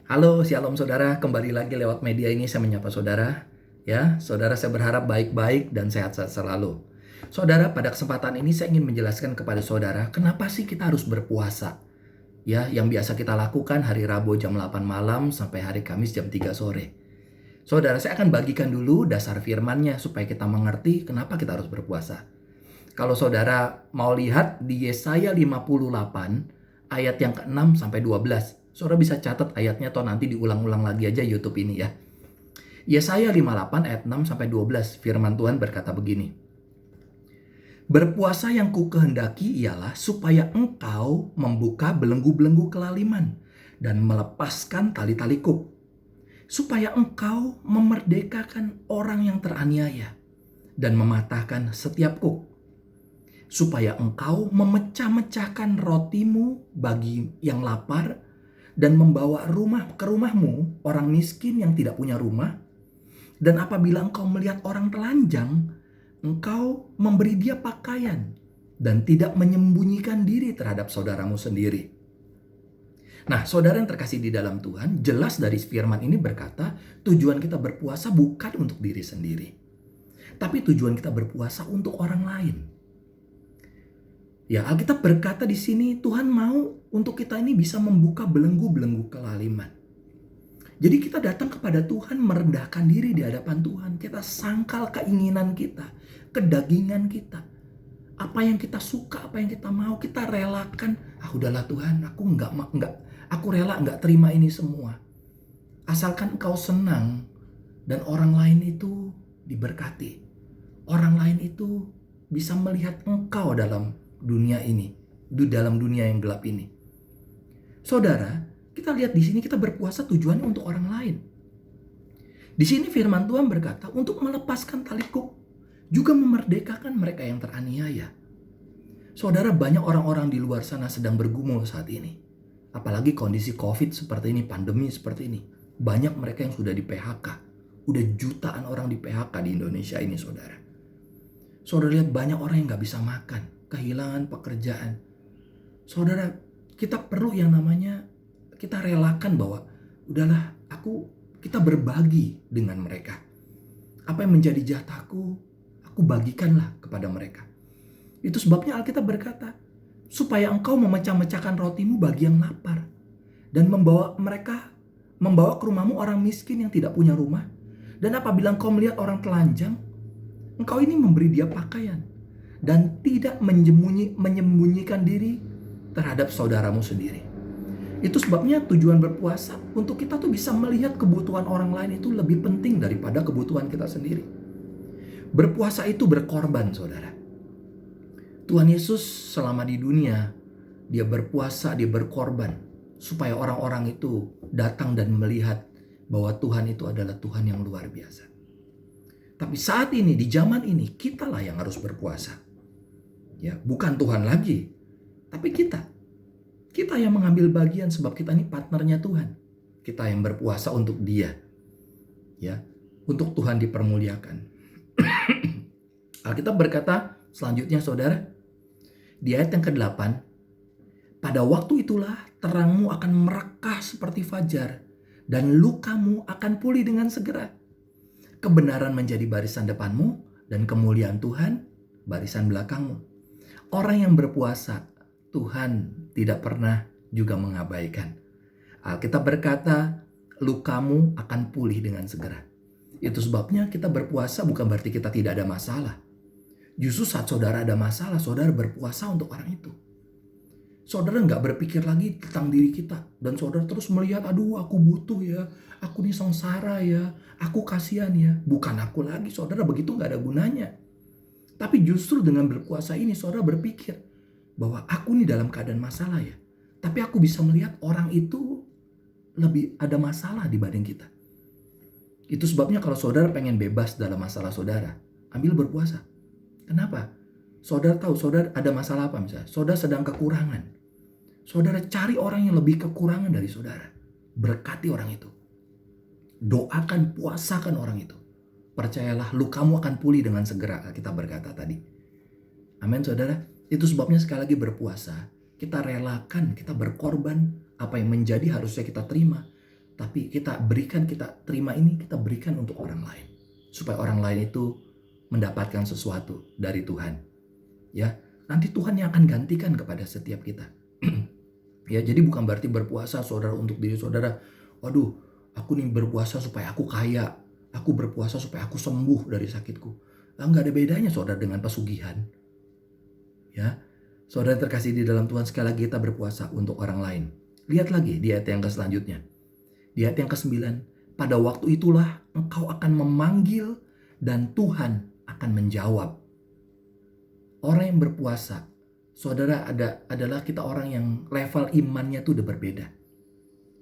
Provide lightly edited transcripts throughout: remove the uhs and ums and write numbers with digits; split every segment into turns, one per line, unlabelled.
Halo, Shalom saudara. Kembali lagi lewat media ini saya menyapa saudara. Ya, saudara saya berharap baik-baik dan sehat-sehat selalu. Saudara, pada kesempatan ini saya ingin menjelaskan kepada saudara, kenapa sih kita harus berpuasa? Ya, yang biasa kita lakukan hari Rabu jam 8 malam sampai hari Kamis jam 3 sore. Saudara, saya akan bagikan dulu dasar firman-Nya supaya kita mengerti kenapa kita harus berpuasa. Kalau saudara mau lihat di Yesaya 58 ayat yang ke-6 sampai 12. Saudara bisa catat ayatnya atau nanti diulang-ulang lagi aja YouTube ini ya. Yesaya 58 ayat 6 sampai 12. Firman Tuhan berkata begini. Berpuasa yang ku kehendaki ialah supaya engkau membuka belenggu-belenggu kelaliman dan melepaskan tali-tali kuk. Supaya engkau memerdekakan orang yang teraniaya dan mematahkan setiap kuk, supaya engkau memecah-mecahkan rotimu bagi yang lapar dan membawa ke rumahmu orang miskin yang tidak punya rumah. Dan apabila engkau melihat orang telanjang, engkau memberi dia pakaian dan tidak menyembunyikan diri terhadap saudaramu sendiri. Nah, saudara yang terkasih di dalam Tuhan, jelas dari firman ini berkata, tujuan kita berpuasa bukan untuk diri sendiri, tapi tujuan kita berpuasa untuk orang lain. Ya, Alkitab berkata di sini Tuhan mau untuk kita ini bisa membuka belenggu-belenggu kelaliman. Jadi kita datang kepada Tuhan merendahkan diri di hadapan Tuhan. Kita sangkal keinginan kita, kedagingan kita. Apa yang kita suka, apa yang kita mau, kita relakan. Udahlah Tuhan, aku rela enggak terima ini semua. Asalkan Engkau senang dan orang lain itu diberkati. Orang lain itu bisa melihat Engkau dalam dunia ini, dalam dunia yang gelap ini. Saudara, kita lihat di sini kita berpuasa tujuannya untuk orang lain. Di sini firman Tuhan berkata untuk melepaskan tali kuk, juga memerdekakan mereka yang teraniaya. Saudara, banyak orang-orang di luar sana sedang bergumul saat ini. Apalagi kondisi COVID seperti ini, pandemi seperti ini. Banyak mereka yang sudah di PHK. Udah jutaan orang di PHK di Indonesia ini, saudara. Saudara lihat banyak orang yang gak bisa makan, kehilangan pekerjaan. Saudara, kita perlu yang namanya kita relakan bahwa udahlah kita berbagi dengan mereka. Apa yang menjadi jatahku, aku bagikanlah kepada mereka. Itu sebabnya Alkitab berkata, supaya engkau memecah-mecahkan rotimu bagi yang lapar dan membawa ke rumahmu orang miskin yang tidak punya rumah. Dan apabila engkau melihat orang telanjang, engkau ini memberi dia pakaian dan tidak menyembunyikan diri terhadap saudaramu sendiri. Itu sebabnya tujuan berpuasa untuk kita tuh bisa melihat kebutuhan orang lain itu lebih penting daripada kebutuhan kita sendiri. Berpuasa itu berkorban, saudara. Tuhan Yesus selama di dunia, dia berpuasa, dia berkorban supaya orang-orang itu datang dan melihat bahwa Tuhan itu adalah Tuhan yang luar biasa. Tapi saat ini, di zaman ini, kitalah yang harus berpuasa. Ya, bukan Tuhan lagi, tapi kita. Kita yang mengambil bagian sebab kita ini partnernya Tuhan. Kita yang berpuasa untuk Dia. Ya, untuk Tuhan dipermuliakan. Alkitab berkata selanjutnya, saudara, di ayat yang ke-8, pada waktu itulah terangmu akan merekah seperti fajar dan lukamu akan pulih dengan segera. Kebenaran menjadi barisan depanmu dan kemuliaan Tuhan barisan belakangmu. Orang yang berpuasa, Tuhan tidak pernah juga mengabaikan. Alkitab berkata, lukamu akan pulih dengan segera. Itu sebabnya kita berpuasa bukan berarti kita tidak ada masalah. Justru saat saudara ada masalah, saudara berpuasa untuk orang itu. Saudara nggak berpikir lagi tentang diri kita. Dan saudara terus melihat, aku butuh ya. Aku nih sengsara ya. Aku kasihan ya. Bukan aku lagi, saudara, begitu nggak ada gunanya. Tapi justru dengan berpuasa ini, saudara berpikir bahwa aku nih dalam keadaan masalah ya. Tapi aku bisa melihat orang itu lebih ada masalah dibanding kita. Itu sebabnya kalau saudara pengen bebas dalam masalah saudara, ambil berpuasa. Kenapa? Saudara tahu saudara ada masalah apa misalnya. Saudara sedang kekurangan. Saudara cari orang yang lebih kekurangan dari saudara. Berkati orang itu. Doakan, puasakan orang itu. Percayalah, lukamu akan pulih dengan segera. Kita berkata tadi. Amin, saudara. Itu sebabnya sekali lagi berpuasa. Kita relakan, kita berkorban. Apa yang menjadi harusnya kita terima. Tapi kita berikan, kita terima ini, kita berikan untuk orang lain. Supaya orang lain itu mendapatkan sesuatu dari Tuhan. Ya, nanti Tuhan yang akan gantikan kepada setiap kita. Ya, jadi bukan berarti berpuasa saudara untuk diri saudara. Waduh, aku nih berpuasa supaya aku kaya. Aku berpuasa supaya aku sembuh dari sakitku. Nggak ada bedanya saudara dengan pesugihan. Ya, saudara terkasih di dalam Tuhan, sekali lagi kita berpuasa untuk orang lain. Lihat lagi di ayat yang selanjutnya. Di ayat yang ke-9, pada waktu itulah engkau akan memanggil dan Tuhan akan menjawab. Orang yang berpuasa, saudara, adalah kita orang yang level imannya itu udah berbeda.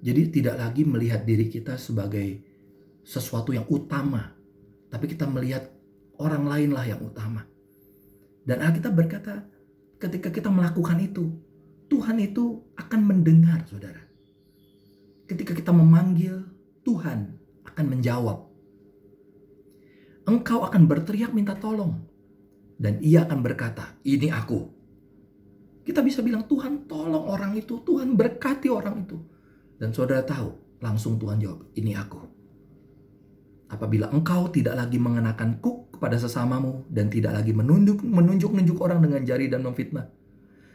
Jadi tidak lagi melihat diri kita sebagai sesuatu yang utama, tapi kita melihat orang lainlah yang utama. Dan Alkitab berkata, ketika kita melakukan itu, Tuhan itu akan mendengar, saudara. Ketika kita memanggil, Tuhan akan menjawab. Engkau akan berteriak minta tolong, dan Ia akan berkata, ini aku. Kita bisa bilang, Tuhan tolong orang itu, Tuhan berkati orang itu. Dan saudara tahu, langsung Tuhan jawab, ini aku. Apabila engkau tidak lagi mengenakan kuk kepada sesamamu, dan tidak lagi menunjuk-nunjuk orang dengan jari dan memfitnah.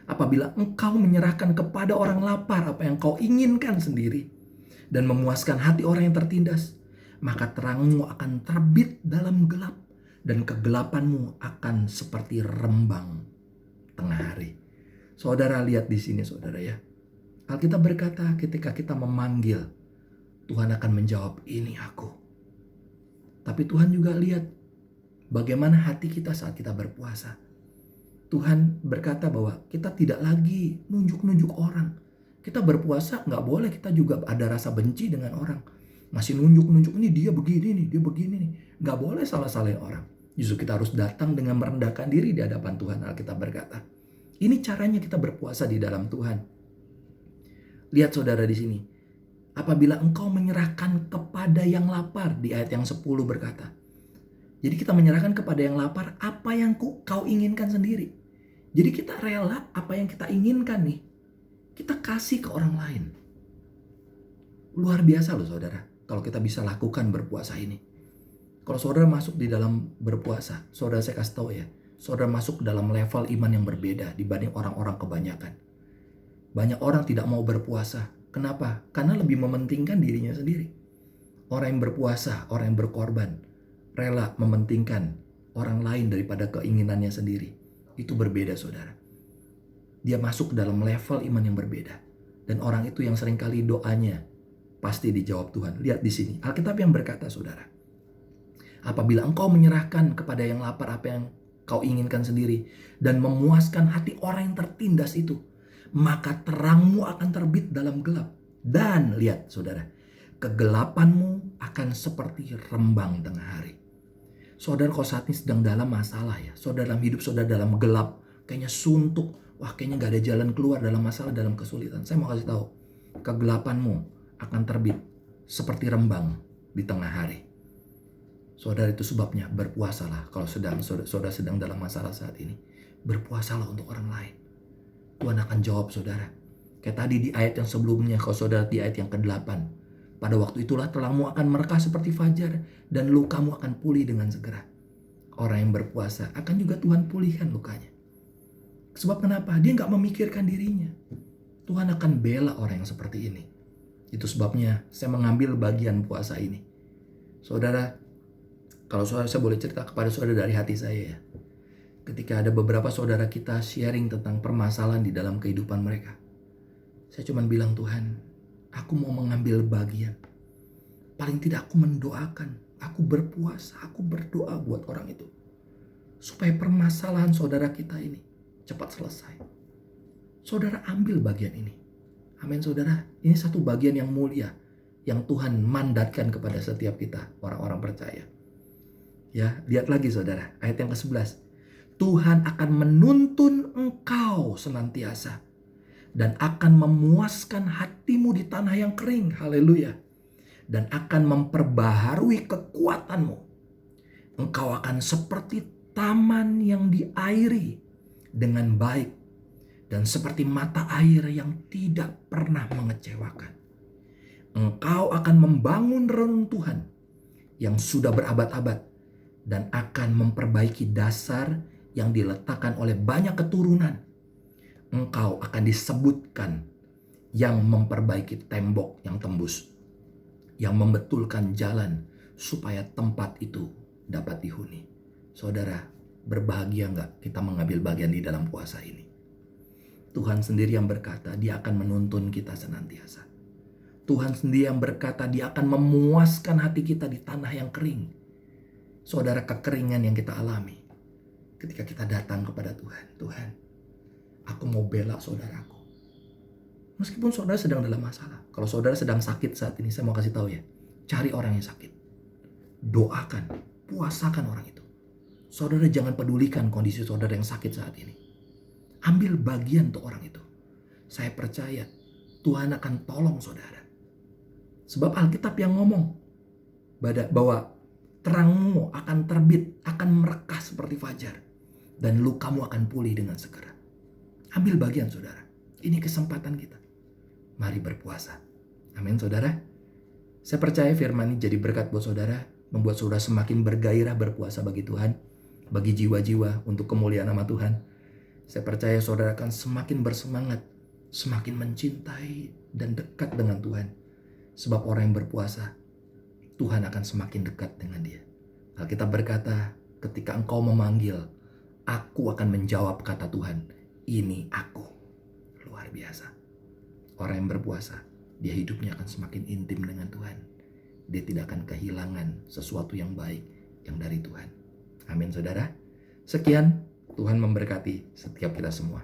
Apabila engkau menyerahkan kepada orang lapar apa yang kau inginkan sendiri, dan memuaskan hati orang yang tertindas, maka terangmu akan terbit dalam gelap, dan kegelapanmu akan seperti rembang tengah hari. Saudara lihat di sini, saudara ya. Alkitab berkata, ketika kita memanggil, Tuhan akan menjawab, ini aku. Tapi Tuhan juga lihat bagaimana hati kita saat kita berpuasa. Tuhan berkata bahwa kita tidak lagi nunjuk-nunjuk orang. Kita berpuasa nggak boleh kita juga ada rasa benci dengan orang. Masih nunjuk-nunjuk, ini dia begini nih, dia begini nih. Nggak boleh salah-salahin orang. Justru kita harus datang dengan merendahkan diri di hadapan Tuhan. Alkitab berkata, ini caranya kita berpuasa di dalam Tuhan. Lihat saudara di sini. Apabila engkau menyerahkan kepada yang lapar, di ayat yang 10 berkata. Jadi kita menyerahkan kepada yang lapar apa yang kau inginkan sendiri. Jadi kita rela apa yang kita inginkan nih, kita kasih ke orang lain. Luar biasa loh saudara, kalau kita bisa lakukan berpuasa ini. Kalau saudara masuk di dalam berpuasa, saudara saya kasih tahu ya, saudara masuk dalam level iman yang berbeda dibanding orang-orang kebanyakan. Banyak orang tidak mau berpuasa. Kenapa? Karena lebih mementingkan dirinya sendiri. Orang yang berpuasa, orang yang berkorban, rela mementingkan orang lain daripada keinginannya sendiri. Itu berbeda saudara. Dia masuk dalam level iman yang berbeda. Dan orang itu yang seringkali doanya pasti dijawab Tuhan. Lihat di sini, Alkitab yang berkata saudara. Apabila engkau menyerahkan kepada yang lapar apa yang kau inginkan sendiri, dan memuaskan hati orang yang tertindas itu, maka terangmu akan terbit dalam gelap. Dan lihat saudara, kegelapanmu akan seperti rembang tengah hari. Saudara kalau saat ini sedang dalam masalah ya, saudara dalam hidup saudara dalam gelap, kayaknya suntuk, wah kayaknya gak ada jalan keluar dalam masalah, dalam kesulitan. Saya mau kasih tahu, kegelapanmu akan terbit seperti rembang di tengah hari. Saudara, itu sebabnya berpuasalah kalau saudara sedang dalam masalah saat ini. Berpuasalah untuk orang lain. Tuhan akan jawab saudara. Kayak tadi di ayat yang sebelumnya, kalau saudara di ayat yang ke-8. Pada waktu itulah telahmu akan merekah seperti fajar, dan lukamu akan pulih dengan segera. Orang yang berpuasa akan juga Tuhan pulihkan lukanya. Sebab kenapa? Dia gak memikirkan dirinya. Tuhan akan bela orang yang seperti ini. Itu sebabnya saya mengambil bagian puasa ini. Saudara, kalau saudara, saya boleh cerita kepada saudara dari hati saya ya. Ketika ada beberapa saudara kita sharing tentang permasalahan di dalam kehidupan mereka. Saya cuma bilang, Tuhan, aku mau mengambil bagian. Paling tidak aku mendoakan. Aku berpuasa, aku berdoa buat orang itu. Supaya permasalahan saudara kita ini cepat selesai. Saudara ambil bagian ini. Amin saudara. Ini satu bagian yang mulia. Yang Tuhan mandatkan kepada setiap kita, orang-orang percaya. Ya, lihat lagi saudara. Ayat yang ke-11. Tuhan akan menuntun engkau senantiasa. Dan akan memuaskan hatimu di tanah yang kering. Haleluya. Dan akan memperbaharui kekuatanmu. Engkau akan seperti taman yang diairi dengan baik. Dan seperti mata air yang tidak pernah mengecewakan. Engkau akan membangun reruntuhan yang sudah berabad-abad dan akan memperbaiki dasar yang diletakkan oleh banyak keturunan. Engkau akan disebutkan yang memperbaiki tembok yang tembus, yang membetulkan jalan supaya tempat itu dapat dihuni. Saudara, berbahagia enggak kita mengambil bagian di dalam puasa ini? Tuhan sendiri yang berkata dia akan menuntun kita senantiasa. Tuhan sendiri yang berkata dia akan memuaskan hati kita di tanah yang kering. Saudara, kekeringan yang kita alami ketika kita datang kepada Tuhan. Tuhan, aku mau bela saudaraku. Meskipun saudara sedang dalam masalah. Kalau saudara sedang sakit saat ini, saya mau kasih tahu ya. Cari orang yang sakit. Doakan, puasakan orang itu. Saudara jangan pedulikan kondisi saudara yang sakit saat ini. Ambil bagian untuk orang itu. Saya percaya Tuhan akan tolong saudara. Sebab Alkitab yang ngomong bahwa terangmu akan terbit, akan merekah seperti fajar. Dan lukamu akan pulih dengan segera. Ambil bagian saudara. Ini kesempatan kita. Mari berpuasa. Amin saudara. Saya percaya firman ini jadi berkat buat saudara. Membuat saudara semakin bergairah berpuasa bagi Tuhan. Bagi jiwa-jiwa untuk kemuliaan nama Tuhan. Saya percaya saudara akan semakin bersemangat. Semakin mencintai dan dekat dengan Tuhan. Sebab orang yang berpuasa, Tuhan akan semakin dekat dengan dia. Alkitab berkata, ketika engkau memanggil, aku akan menjawab kata Tuhan. Ini aku. Luar biasa. Orang yang berpuasa, dia hidupnya akan semakin intim dengan Tuhan. Dia tidak akan kehilangan sesuatu yang baik yang dari Tuhan. Amin saudara. Sekian, Tuhan memberkati setiap kita semua.